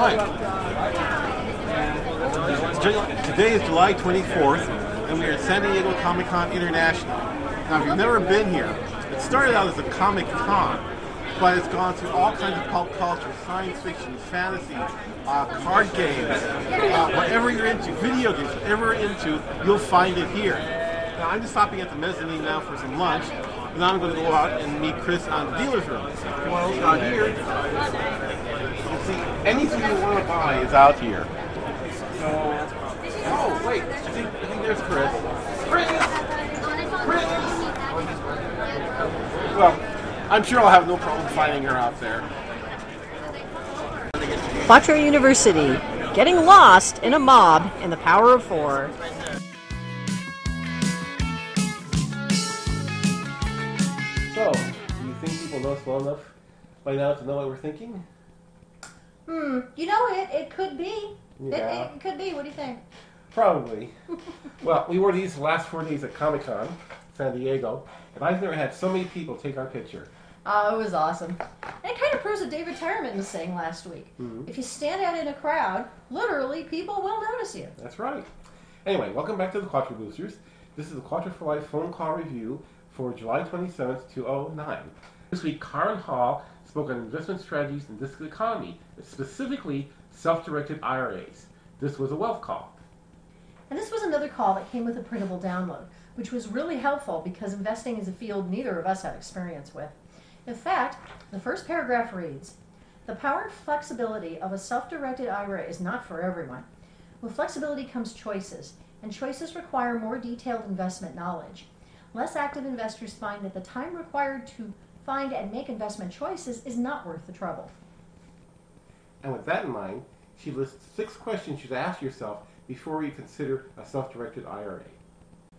Hi. Today is July 24th, and we are at San Diego Comic-Con International. Now, if you've never been here, it started out as a Comic-Con, but it's gone through all kinds of pulp culture, science fiction, fantasy, card games, whatever you're into, video games, whatever you're into, you'll find it here. Now, I'm just stopping at the mezzanine now for some lunch, and now I'm going to go out and meet Chris on the dealer's room. If you want to look out here, you can see anything you want to buy is out here. So, oh, wait, I think there's Chris. Chris! Well, I'm sure I'll have no problem finding her out there. Quattro University, getting lost in a mob in the power of four. So, do you think people know us well enough by now to know what we're thinking? You know, it could be. Yeah. It could be. What do you think? Probably. Well, we wore these the last 4 days at Comic-Con, San Diego, and I've never had so many people take our picture. Oh, it was awesome. And it kind of proves what David Tyerman was saying last week. If you stand out in a crowd, literally, people will notice you. That's right. Anyway, welcome back to the Quattro Boosters. This is the Quattro for Life phone call review for July 27th, 2009. This week, Karen Hall spoke on investment strategies in this economy, specifically self-directed IRAs. This was a wealth call. And this was another call that came with a printable download, which was really helpful because investing is a field neither of us have experience with. In fact, the first paragraph reads, "The power and flexibility of a self-directed IRA is not for everyone. With flexibility comes choices, and choices require more detailed investment knowledge. Less active investors find that the time required to find and make investment choices is not worth the trouble." And with that in mind, she lists 6 questions you should ask yourself before you consider a self-directed IRA.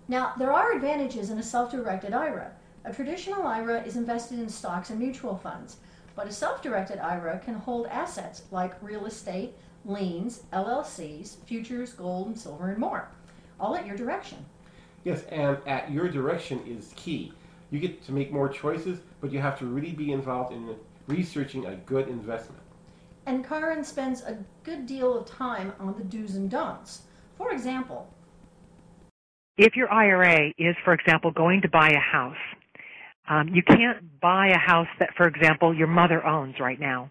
Now, there are advantages in a self-directed IRA. A traditional IRA is invested in stocks and mutual funds, but a self-directed IRA can hold assets like real estate, liens, LLCs, futures, gold, and silver, and more, all at your direction. Yes, and at your direction is key. You get to make more choices, but you have to really be involved in researching a good investment. And Karen spends a good deal of time on the do's and don'ts. For example, if your IRA is, for example, going to buy a house, you can't buy a house that, for example, your mother owns right now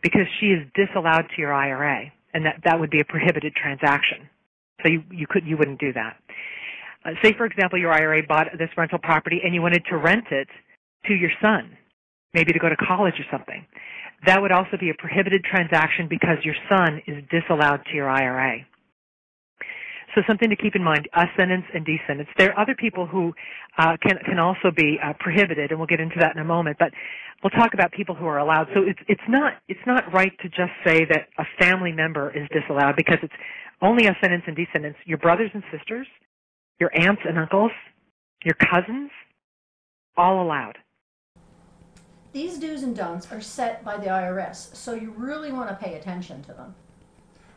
because she is disallowed to your IRA, and that would be a prohibited transaction. So you wouldn't do that. Say, for example, your IRA bought this rental property and you wanted to rent it to your son, maybe to go to college or something. That would also be a prohibited transaction because your son is disallowed to your IRA. So something to keep in mind, ascendants and descendants. There are other people who can also be prohibited, and we'll get into that in a moment, but we'll talk about people who are allowed. So it's not right to just say that a family member is disallowed because it's only ascendants and descendants. Your brothers and sisters, your aunts and uncles, your cousins, all allowed. these do's and don'ts are set by the IRS, so you really want to pay attention to them.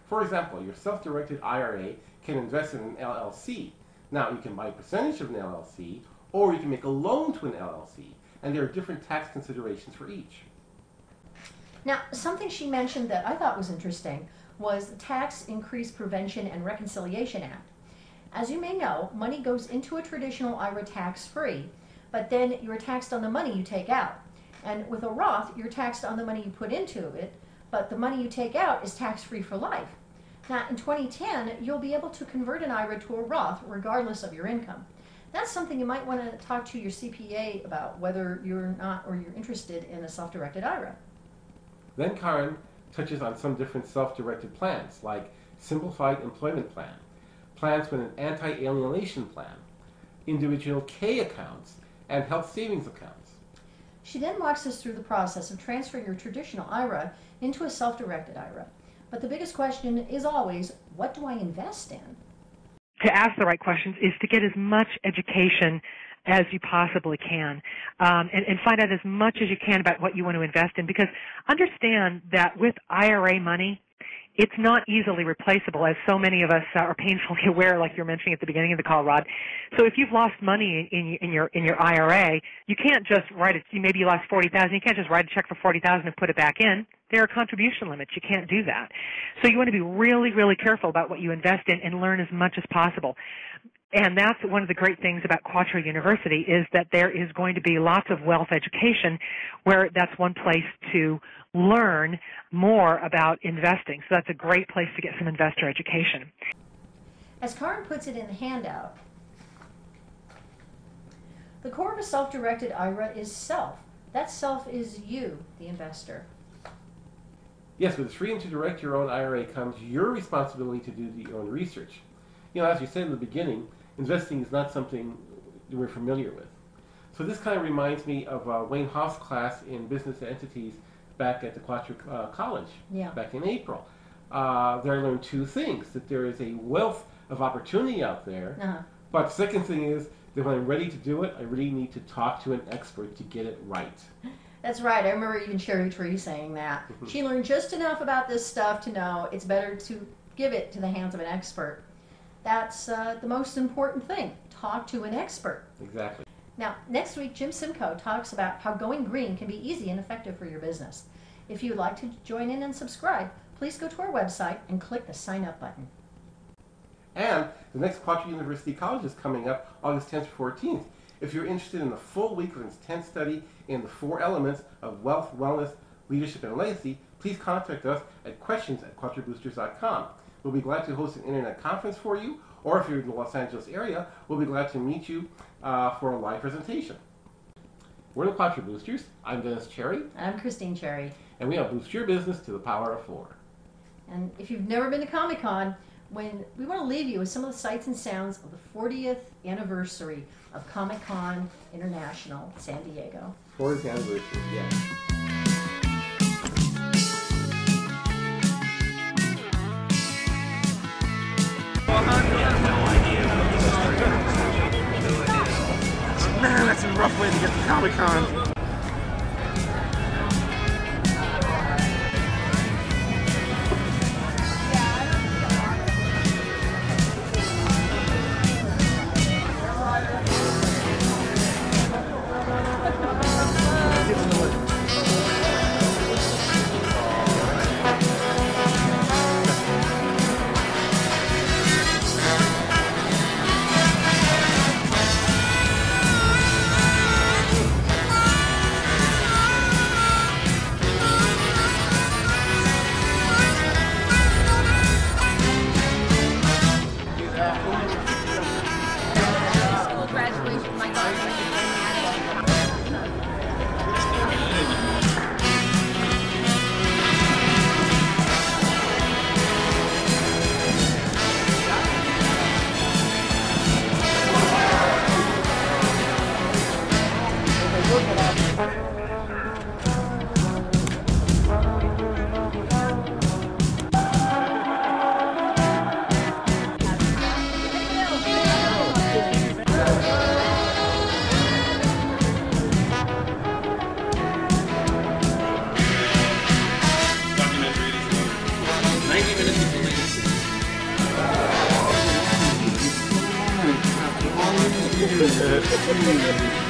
For example, your self-directed IRA can invest in an LLC. Now, you can buy a percentage of an LLC, or you can make a loan to an LLC, and there are different tax considerations for each. Now, something she mentioned that I thought was interesting was the Tax Increase Prevention and Reconciliation Act. As you may know, money goes into a traditional IRA tax-free, but then you're taxed on the money you take out. And with a Roth, you're taxed on the money you put into it, but the money you take out is tax-free for life. Now, in 2010, you'll be able to convert an IRA to a Roth regardless of your income. That's something you might want to talk to your CPA about, whether you're not or you're interested in a self-directed IRA. Then Karen touches on some different self-directed plans, like Simplified Employment Plan, plans with an anti-alienation plan, individual K accounts, and health savings accounts. She then walks us through the process of transferring your traditional IRA into a self-directed IRA. But the biggest question is always, what do I invest in? To ask the right questions is to get as much education as you possibly can, and find out as much as you can about what you want to invest in, because understand that with IRA money, it's not easily replaceable, as so many of us are painfully aware, like you're mentioning at the beginning of the call, Rod. So if you've lost money in your IRA, you can't just write it. Maybe you lost $40,000. You can't just write a check for $40,000 and put it back in. There are contribution limits. You can't do that. So you want to be really, really careful about what you invest in and learn as much as possible. And that's one of the great things about Quattro University, is that there is going to be lots of wealth education where that's one place to learn more about investing. So that's a great place to get some investor education. As Karen puts it in the handout, the core of a self-directed IRA is self. That self is you, the investor. Yes, with the freedom to direct your own IRA comes your responsibility to do your own research. You know, as you said in the beginning, investing is not something we're familiar with. So this kind of reminds me of Wayne Hoff's class in business entities back at the Quattro College back in April. There I learned two things: that there is a wealth of opportunity out there, but the second thing is that when I'm ready to do it, I really need to talk to an expert to get it right. That's right. I remember even Sherry Tree saying that. She learned just enough about this stuff to know it's better to give it to the hands of an expert. That's the most important thing. Talk to an expert. Exactly. Now, next week, Jim Simcoe talks about how going green can be easy and effective for your business. If you'd like to join in and subscribe, please go to our website and click the sign up button. And the next Quattro University College is coming up August 10th to 14th. If you're interested in the full week of intense study in the 4 elements of wealth, wellness, leadership, and legacy, please contact us at questions@quattroboosters.com. We'll be glad to host an internet conference for you, or if you're in the Los Angeles area, we'll be glad to meet you for a live presentation. We're the Quattro Boosters. I'm Dennis Cherry. And I'm Christine Cherry. And we help boost your business to the power of 4. And if you've never been to Comic-Con, we want to leave you with some of the sights and sounds of the 40th anniversary of Comic-Con International, San Diego. 40th anniversary, yes. Man, that's a rough way to get to Comic-Con. Yes.